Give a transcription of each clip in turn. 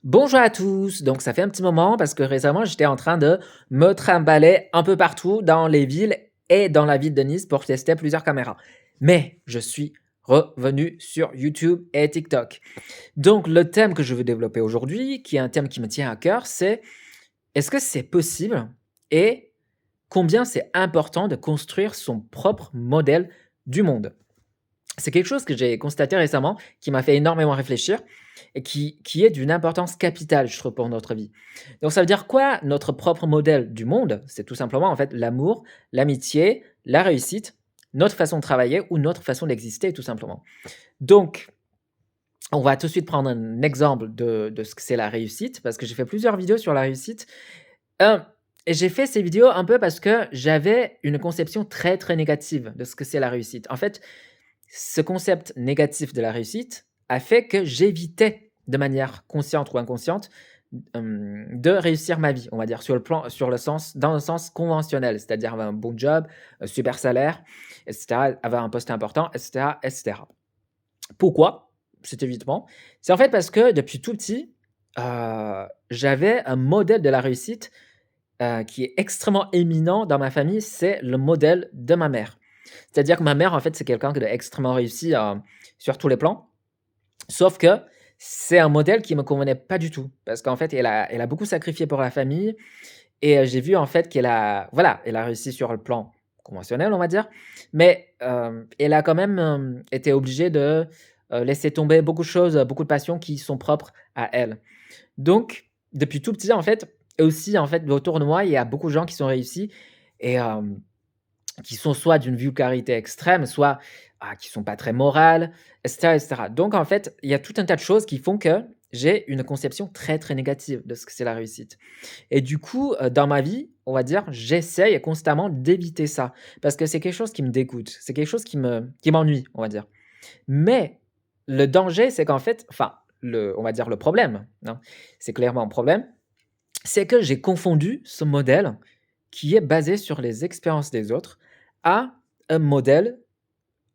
Bonjour à tous! Donc ça fait un petit moment parce que récemment j'étais en train de me trimballer un peu partout dans les villes et dans la ville de Nice pour tester plusieurs caméras. Mais je suis revenu sur YouTube et TikTok. Donc le thème que je veux développer aujourd'hui, qui est un thème qui me tient à cœur, c'est est-ce que c'est possible et combien c'est important de construire son propre modèle du monde? C'est quelque chose que j'ai constaté récemment, qui m'a fait énormément réfléchir et qui est d'une importance capitale, je trouve, pour notre vie. Donc ça veut dire quoi notre propre modèle du monde? C'est tout simplement, en fait, l'amour, l'amitié, la réussite, notre façon de travailler ou notre façon d'exister, tout simplement. Donc, on va tout de suite prendre un exemple de ce que c'est la réussite, parce que j'ai fait plusieurs vidéos sur la réussite. Hem et j'ai fait ces vidéos un peu parce que j'avais une conception très, très négative de ce que c'est la réussite. En fait, ce concept négatif de la réussite a fait que j'évitais de manière consciente ou inconsciente, de réussir ma vie, on va dire sur le sens dans le sens conventionnel, c'est-à-dire avoir un bon job, un super salaire et cetera, avoir un poste important et cetera et cetera. Pourquoi cet évitement? C'est en fait parce que depuis tout petit, j'avais un modèle de la réussite, qui est extrêmement éminent dans ma famille, c'est le modèle de ma mère. C'est-à-dire que ma mère, en fait, c'est quelqu'un qui a extrêmement réussi, sur tous les plans. Sauf que c'est un modèle qui me convenait pas du tout parce qu'en fait, elle a beaucoup sacrifié pour la famille et j'ai vu, en fait, qu'elle a voilà, elle a réussi sur le plan conventionnel, on va dire, mais elle a quand même, été obligée de, laisser tomber beaucoup de choses, beaucoup de passions qui sont propres à elle. Donc depuis tout petit, en fait et aussi, en fait, autour de moi, il y a beaucoup de gens qui sont réussis et qui sont soit d'une vulgarité extrême, soit, qui sont pas très morales et cetera et cetera. Donc en fait, il y a tout un tas de choses qui font que j'ai une conception très, très négative de ce que c'est la réussite et du coup, dans ma vie, on va dire, j'essaye constamment d'éviter ça parce que c'est quelque chose qui me dégoûte, c'est quelque chose qui m'ennuie, on va dire. Mais le danger, c'est qu'en fait enfin, on va dire le problème, hein, c'est clairement un problème, c'est que j'ai confondu ce modèle qui est basé sur les expériences des autres à un modèle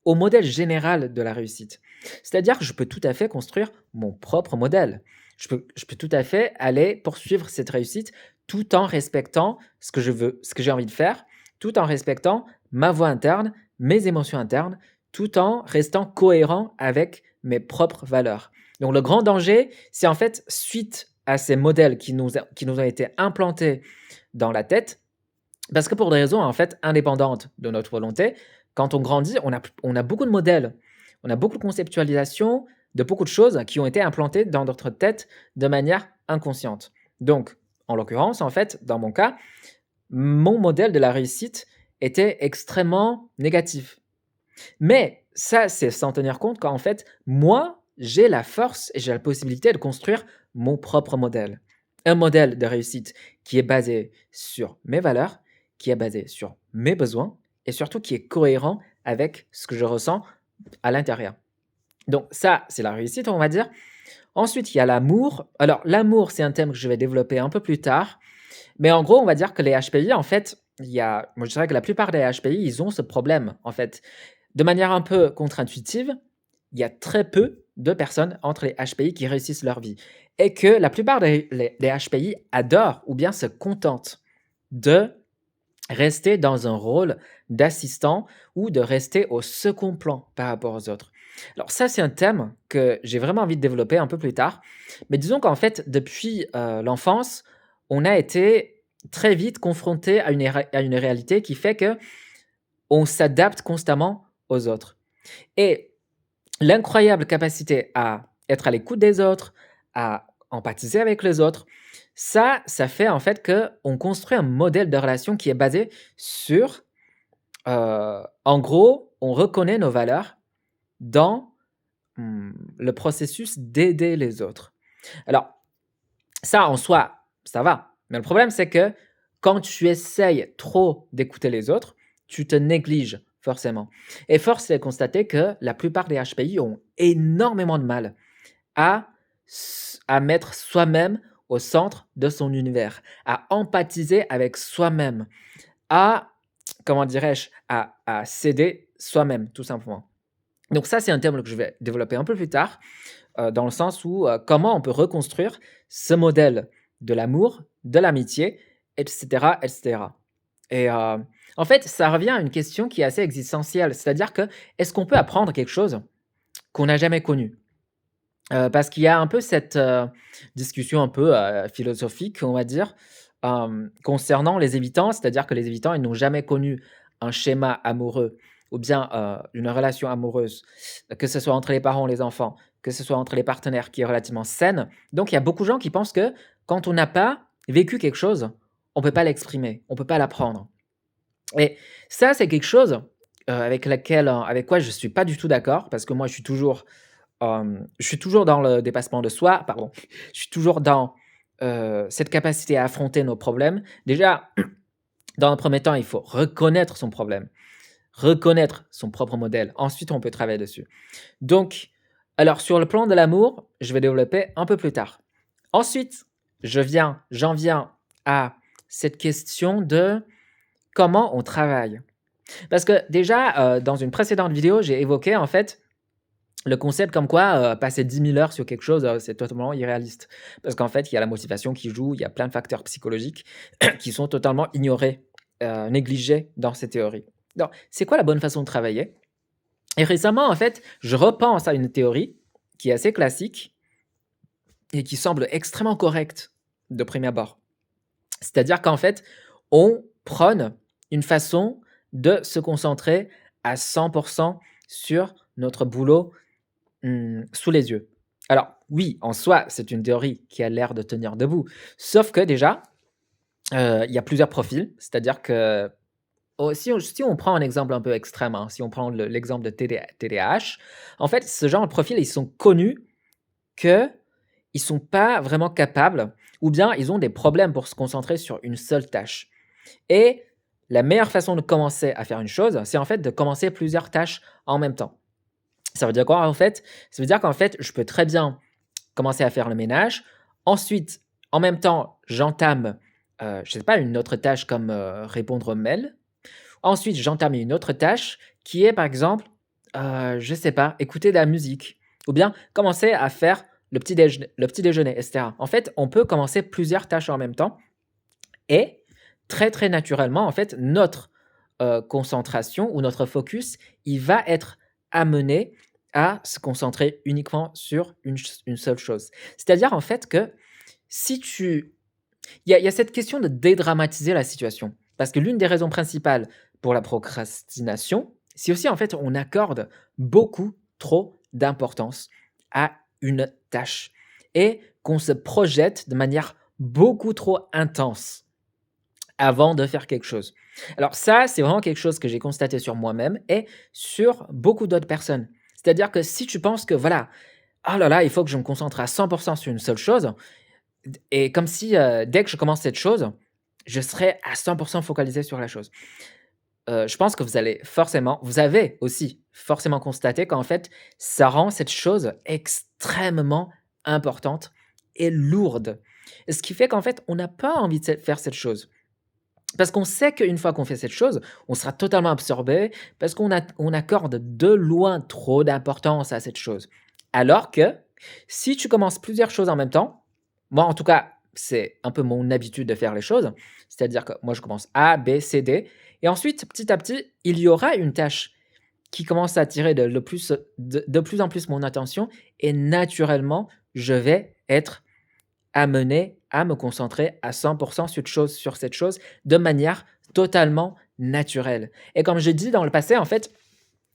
au modèle général de la réussite. C'est-à-dire que je peux tout à fait construire mon propre modèle. Je peux tout à fait aller poursuivre cette réussite tout en respectant ce que je veux, ce que j'ai envie de faire, tout en respectant ma voix interne, mes émotions internes, tout en restant cohérent avec mes propres valeurs. Donc le grand danger, c'est en fait suite à ces modèles qui nous ont été implantés dans la tête, parce que pour des raisons, en fait, indépendantes de notre volonté, quand on grandit, on a beaucoup de modèles, on a beaucoup de conceptualisation de beaucoup de choses qui ont été implantées dans notre tête de manière inconsciente. Donc, en l'occurrence, en fait, dans mon cas, mon modèle de la réussite était extrêmement négatif. Mais ça, c'est sans tenir compte qu'en fait, moi, j'ai la force et j'ai la possibilité de construire mon propre modèle. Un modèle de réussite qui est basé sur mes valeurs, qui est basé sur mes besoins et surtout qui est cohérent avec ce que je ressens à l'intérieur. Donc ça, c'est la réussite, on va dire. Ensuite, il y a l'amour. Alors l'amour, c'est un thème que je vais développer un peu plus tard. Mais en gros, on va dire que les HPI, en fait, moi je dirais que la plupart des HPI, ils ont ce problème, en fait. De manière un peu contre-intuitive, il y a très peu de personnes entre les HPI qui réussissent leur vie et que la plupart des HPI adorent ou bien se contentent de rester dans un rôle d'assistant ou de rester au second plan par rapport aux autres. Alors ça, c'est un thème que j'ai vraiment envie de développer un peu plus tard, mais disons qu'en fait, depuis, l'enfance, on a été très vite confronté à une réalité qui fait que on s'adapte constamment aux autres et l'incroyable capacité à être à l'écoute des autres, à empathiser avec les autres, ça fait en fait qu'on construit un modèle de relation qui est basé sur, en gros, on reconnaît nos valeurs dans, le processus d'aider les autres. Alors ça, en soi, ça va, mais le problème, c'est que quand tu essayes trop d'écouter les autres, tu te négliges forcément et force est de constater que la plupart des HPI ont énormément de mal à mettre soi-même au centre de son univers, à empathiser avec soi-même, à, comment dirais-je? À s'aider soi-même, tout simplement. Donc ça, c'est un terme que je vais développer un peu plus tard. dans le sens où, comment on peut reconstruire ce modèle de l'amour, de l'amitié et cetera et cetera et en fait, ça revient à une question qui est assez existentielle, c'est-à-dire que, est-ce qu'on peut apprendre quelque chose qu'on n'a jamais connu? Parce qu'il y a un peu cette, discussion un peu, philosophique, on va dire, concernant les évitants. C'est-à-dire que les évitants, ils n'ont jamais connu un schéma amoureux ou bien, une relation amoureuse, que ce soit entre les parents ou les enfants, que ce soit entre les partenaires qui est relativement saine. Donc il y a beaucoup de gens qui pensent que quand on n'a pas vécu quelque chose, on peut pas l'exprimer, on peut pas l'apprendre et ça, c'est quelque chose, avec quoi je suis pas du tout d'accord parce que moi, je suis toujours dans le dépassement de soi, pardon. Je suis toujours dans, cette capacité à affronter nos problèmes. Déjà, dans un premier temps, il faut reconnaître son problème, reconnaître son propre modèle. Ensuite, on peut travailler dessus. Donc, alors sur le plan de l'amour, je vais développer un peu plus tard. Ensuite, j'en viens à cette question de comment on travaille. Parce que déjà, dans une précédente vidéo, j'ai évoqué en fait le concept comme quoi, passer 10 000 heures sur quelque chose, c'est totalement irréaliste. Parce qu'en fait, il y a la motivation qui joue, il y a plein de facteurs psychologiques qui sont totalement ignorés, négligés dans ces théories. Donc, c'est quoi la bonne façon de travailler? Et récemment, en fait, je repense à une théorie qui est assez classique et qui semble extrêmement correcte de prime abord. C'est-à-dire qu'en fait, on prône une façon de se concentrer à 100 sur notre boulot sous les yeux. Alors oui, en soi, c'est une théorie qui a l'air de tenir debout. Sauf que déjà, il y a plusieurs profils. C'est-à-dire que si on prend un exemple un peu extrême, hein, si on prend l'exemple de TDAH, en fait, ce genre de profil, ils sont connus qu'ils ne sont pas vraiment capables ou bien ils ont des problèmes pour se concentrer sur une seule tâche. Et la meilleure façon de commencer à faire une chose, c'est en fait de commencer plusieurs tâches en même temps. Ça veut dire quoi en fait? Ça veut dire qu'en fait, je peux très bien commencer à faire le ménage. Ensuite, en même temps, j'entame, je sais pas, une autre tâche comme, répondre aux mails. Ensuite, j'entame une autre tâche qui est par exemple, je sais pas, écouter de la musique ou bien commencer à faire le petit déjeuner et cetera. En fait, on peut commencer plusieurs tâches en même temps et très, très naturellement, en fait, notre, concentration ou notre focus, il va être amené à se concentrer uniquement sur une seule chose. C'est-à-dire, en fait, que si tu il y a cette question de dédramatiser la situation. Parce que l'une des raisons principales pour la procrastination, c'est aussi, en fait, on accorde beaucoup trop d'importance à une tâche et qu'on se projette de manière beaucoup trop intense avant de faire quelque chose. Alors ça, c'est vraiment quelque chose que j'ai constaté sur moi-même et sur beaucoup d'autres personnes. C'est-à-dire que si tu penses que voilà, oh là là, il faut que je me concentre à 100 sur une seule chose, et comme si dès que je commence cette chose, je serais à 100 focalisé sur la chose. Je pense que vous avez aussi forcément constaté qu'en fait, ça rend cette chose extrêmement importante et lourde. Ce qui fait qu'en fait, on n'a pas envie de faire cette chose. Parce qu'on sait qu'une fois qu'on fait cette chose, on sera totalement absorbé parce on accorde de loin trop d'importance à cette chose. Alors que si tu commences plusieurs choses en même temps, moi en tout cas, c'est un peu mon habitude de faire les choses, c'est-à-dire que moi je commence A, B, C, D, et ensuite petit à petit, il y aura une tâche qui commence à attirer de plus en plus mon attention et naturellement, je vais être amené à me concentrer à 100 sur cette chose de manière totalement naturelle. Et comme j'ai dit dans le passé, en fait,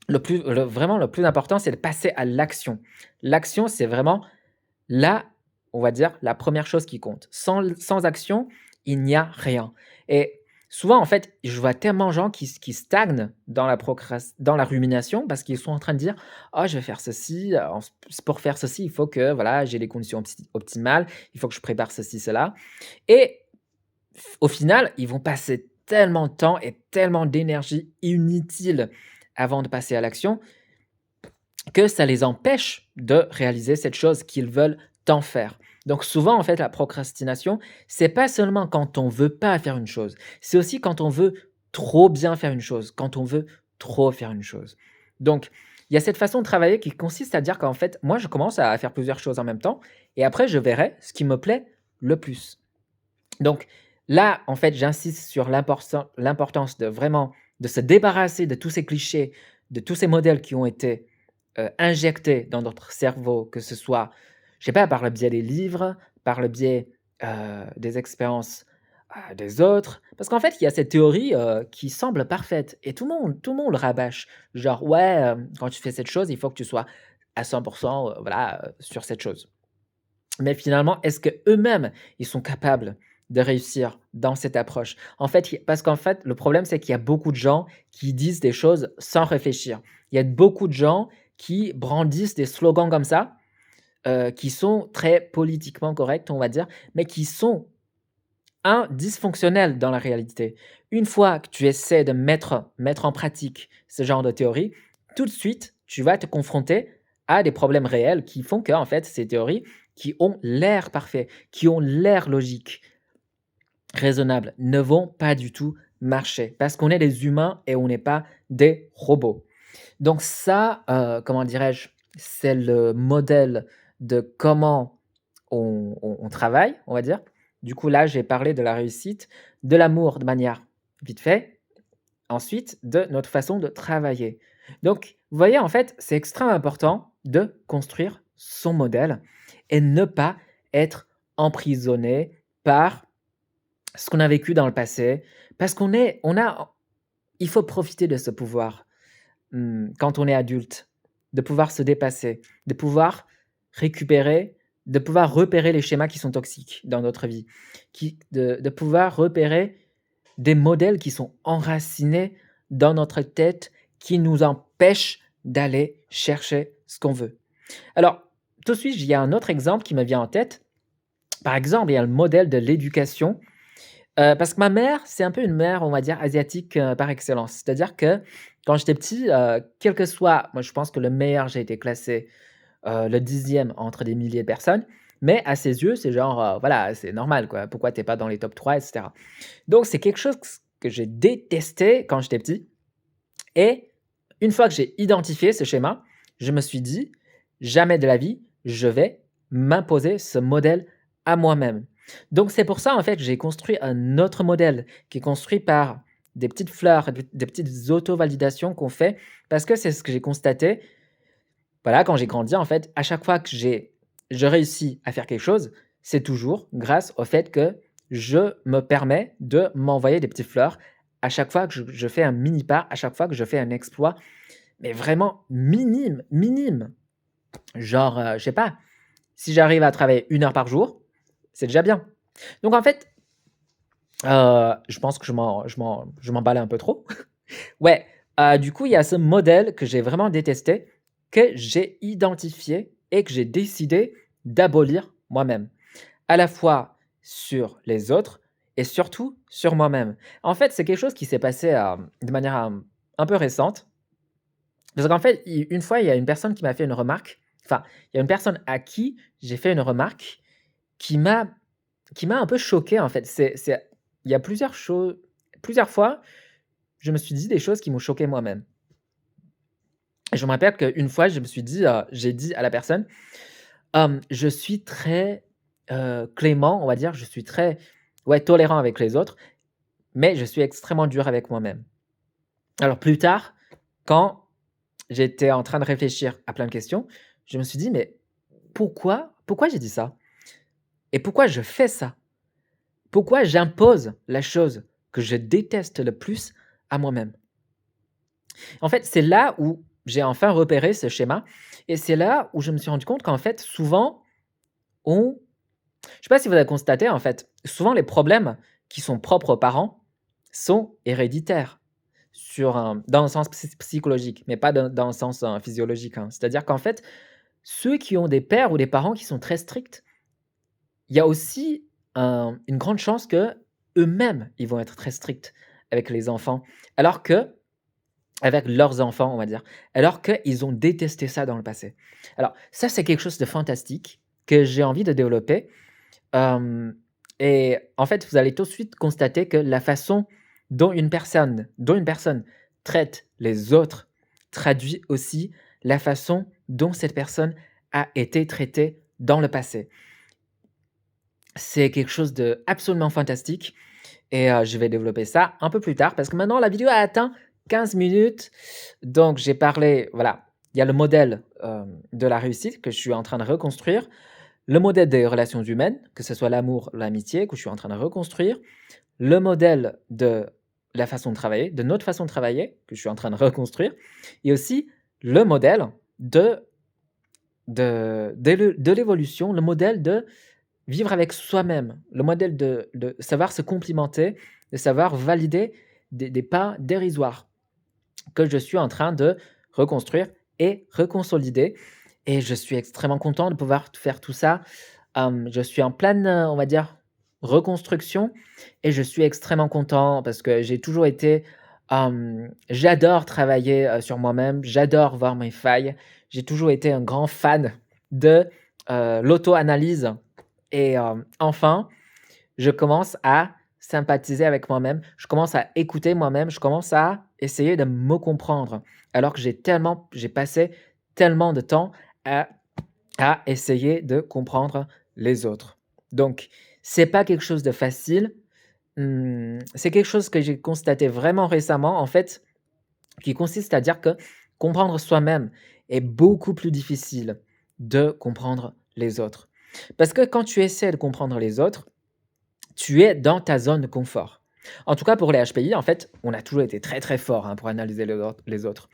vraiment le plus important, c'est de passer à l'action. L'action, c'est vraiment là, on va dire, la première chose qui compte. Sans action, il n'y a rien. Et souvent, en fait, je vois tellement de gens qui stagnent dans la rumination parce qu'ils sont en train de dire: «Oh, je vais faire ceci, pour faire ceci, il faut que, voilà, j'ai les conditions optimales, il faut que je prépare ceci, cela» et au final, ils vont passer tellement de temps et tellement d'énergie inutile avant de passer à l'action que ça les empêche de réaliser cette chose qu'ils veulent tant faire. Donc souvent, en fait, la procrastination, c'est pas seulement quand on veut pas faire une chose, c'est aussi quand on veut trop bien faire une chose, quand on veut trop faire une chose. Donc, il y a cette façon de travailler qui consiste à dire qu'en fait, moi, je commence à faire plusieurs choses en même temps et après je verrai ce qui me plaît le plus. Donc là, en fait, j'insiste sur l'importance de vraiment de se débarrasser de tous ces clichés, de tous ces modèles qui ont été, injectés dans notre cerveau, que ce soit, je sais pas, par le biais des livres, par le biais, des expériences, des autres. Parce qu'en fait, il y a cette théorie, qui semble parfaite et tout le monde le rabâche. Genre: «Ouais, quand tu fais cette chose, il faut que tu sois à 100 voilà, sur cette chose». Mais finalement, est-ce qu'eux-mêmes, ils sont capables de réussir dans cette approche? En fait, parce qu'en fait, le problème, c'est qu'il y a beaucoup de gens qui disent des choses sans réfléchir. Il y a beaucoup de gens qui brandissent des slogans comme ça, qui sont très politiquement corrects, on va dire, mais qui sont dysfonctionnels dans la réalité. Une fois que tu essaies de mettre en pratique ce genre de théorie, tout de suite, tu vas te confronter à des problèmes réels qui font que, en fait, ces théories qui ont l'air parfait, qui ont l'air logiques, raisonnables, ne vont pas du tout marcher parce qu'on est des humains et on n'est pas des robots. Donc ça, comment dirais-je? C'est le modèle de comment on travaille, on va dire. Du coup, là, j'ai parlé de la réussite, de l'amour de manière vite fait, ensuite de notre façon de travailler. Donc, vous voyez, en fait, c'est extrêmement important de construire son modèle et ne pas être emprisonné par ce qu'on a vécu dans le passé parce il faut profiter de ce pouvoir. Quand on est adulte, de pouvoir se dépasser, de pouvoir récupérer, de pouvoir repérer les schémas qui sont toxiques dans notre vie, de pouvoir repérer des modèles qui sont enracinés dans notre tête, qui nous empêchent d'aller chercher ce qu'on veut. Alors, tout de suite, il y a un autre exemple qui me vient en tête. Par exemple, il y a le modèle de l'éducation. Parce que ma mère, c'est un peu une mère, on va dire, asiatique, par excellence. C'est-à-dire que quand j'étais petit, quel que soit moi, je pense que le meilleur, j'ai été classé, le 10e entre des milliers de personnes, mais à ses yeux, c'est genre, voilà, c'est normal, quoi. Pourquoi tu es pas dans les top 3 et cetera? Donc c'est quelque chose que j'ai détesté quand j'étais petit et une fois que j'ai identifié ce schéma, je me suis dit: «Jamais de la vie, je vais m'imposer ce modèle à moi-même». Donc c'est pour ça, en fait, que j'ai construit un autre modèle qui est construit par des petites fleurs, des petites auto-validations qu'on fait parce que c'est ce que j'ai constaté, voilà, quand j'ai grandi, en fait, à chaque fois que je réussis à faire quelque chose, c'est toujours grâce au fait que je me permets de m'envoyer des petites fleurs à chaque fois que je fais un mini pas, à chaque fois que je fais un exploit, mais vraiment minime, minime. Genre, je sais pas, si j'arrive à travailler 1 heure par jour, c'est déjà bien. Donc en fait, je pense que je m'emballais un peu trop. Ouais, du coup, il y a ce modèle que j'ai vraiment détesté, que j'ai identifié et que j'ai décidé d'abolir moi-même. À la fois sur les autres et surtout sur moi-même. En fait, c'est quelque chose qui s'est passé, de manière, un peu récente. Parce qu'en fait, une fois, il y a une personne qui m'a fait une remarque, enfin, il y a une personne à qui j'ai fait une remarque qui m'a qui m'a un peu choqué, en fait. Il y a plusieurs fois, je me suis dit des choses qui m'ont choqué moi-même. Et je me rappelle qu'une fois, je me suis dit, j'ai dit à la personne, «Je suis très, clément, on va dire, je suis très, ouais, tolérant avec les autres, mais je suis extrêmement dur avec moi-même». Alors plus tard, quand j'étais en train de réfléchir à plein de questions, je me suis dit: «Mais pourquoi j'ai dit ça? Et pourquoi je fais ça? Pourquoi j'impose la chose que je déteste le plus à moi-même?» En fait, c'est là où j'ai enfin repéré ce schéma et c'est là où je me suis rendu compte qu'en fait, souvent, on je sais pas si vous avez constaté, en fait, souvent les problèmes qui sont propres aux parents sont héréditaires dans le sens psychologique, mais pas dans le sens, physiologique, hein. C'est-à-dire qu'en fait, ceux qui ont des pères ou des parents qui sont très stricts, il y a aussi une grande chance que eux mêmes ils vont être très stricts avec les enfants, alors que avec leurs enfants, on va dire, alors qu'ils ont détesté ça dans le passé. Alors ça, c'est quelque chose de fantastique que j'ai envie de développer, hem et en fait, vous allez tout de suite constater que la façon dont une personne traite les autres traduit aussi la façon dont cette personne a été traitée dans le passé. C'est quelque chose d'absolument fantastique et je vais développer ça un peu plus tard parce que maintenant la vidéo a atteint 15 minutes. Donc j'ai parlé voilà, il y a le modèle, de la réussite que je suis en train de reconstruire, le modèle des relations humaines, que ce soit l'amour, l'amitié, que je suis en train de reconstruire, le modèle de la façon de travailler, de notre façon de travailler, que je suis en train de reconstruire et aussi le modèle de l'évolution, le modèle de vivre avec soi-même, le modèle de savoir se complimenter, de savoir valider des pas dérisoires que je suis en train de reconstruire et reconsolider et je suis extrêmement content de pouvoir faire tout ça. Je suis en pleine, on va dire, reconstruction et je suis extrêmement content parce que j'ai toujours été, j'adore travailler, sur moi-même, j'adore voir mes failles. J'ai toujours été un grand fan de, l'auto-analyse et enfin, je commence à sympathiser avec moi-même, je commence à écouter moi-même, je commence à essayer de me comprendre. Alors que j'ai passé tellement de temps à essayer de comprendre les autres. Donc c'est pas quelque chose de facile, c'est quelque chose que j'ai constaté vraiment récemment, en fait, qui consiste à dire que comprendre soi-même est beaucoup plus difficile de comprendre les autres. Parce que quand tu essaies de comprendre les autres, tu es dans ta zone de confort. En tout cas, pour les HPI, en fait, on a toujours été très, très fort, hein, pour analyser les autres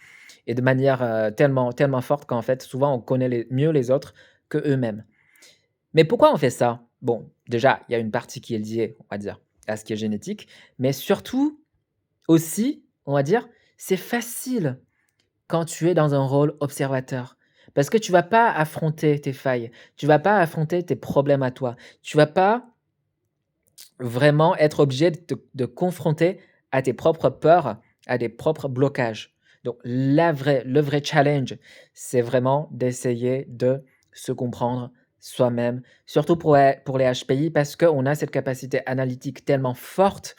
et de manière, tellement tellement forte qu'en fait, souvent, on connaît mieux les autres qu'eux-mêmes. Mais pourquoi on fait ça? Bon, déjà, il y a une partie qui est liée, on va dire, à ce qui est génétique, mais surtout aussi, on va dire, c'est facile quand tu es dans un rôle observateur. Parce que tu vas pas affronter tes failles, tu vas pas affronter tes problèmes à toi, tu vas pas vraiment être obligé de confronter à tes propres peurs, à tes propres blocages. Donc le vrai challenge, c'est vraiment d'essayer de se comprendre soi-même, surtout pour les HPI parce qu'on a cette capacité analytique tellement forte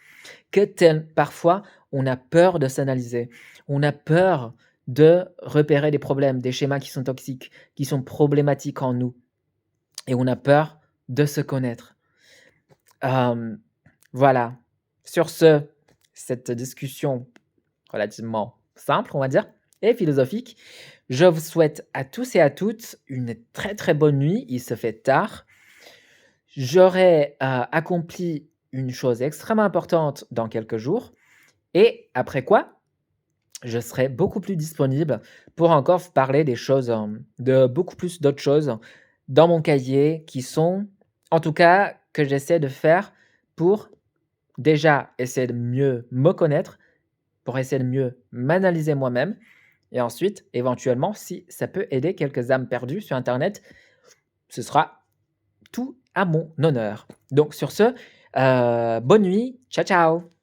que parfois on a peur de s'analyser. On a peur de repérer des problèmes, des schémas qui sont toxiques, qui sont problématiques en nous et on a peur de se connaître. Hem, voilà. Sur ce, cette discussion relativement simple, on va dire, et philosophique, je vous souhaite à tous et à toutes une très, très bonne nuit. Il se fait tard. J'aurai, accompli une chose extrêmement importante dans quelques jours et après quoi, je serai beaucoup plus disponible pour encore vous parler des choses, de beaucoup plus d'autres choses dans mon cahier qui sont en tout cas, que j'essaie de faire pour déjà essayer de mieux me connaître, pour essayer de mieux m'analyser moi-même et ensuite, éventuellement, si ça peut aider quelques âmes perdues sur internet, ce sera tout à mon honneur. Donc sur ce, bonne nuit, ciao ciao!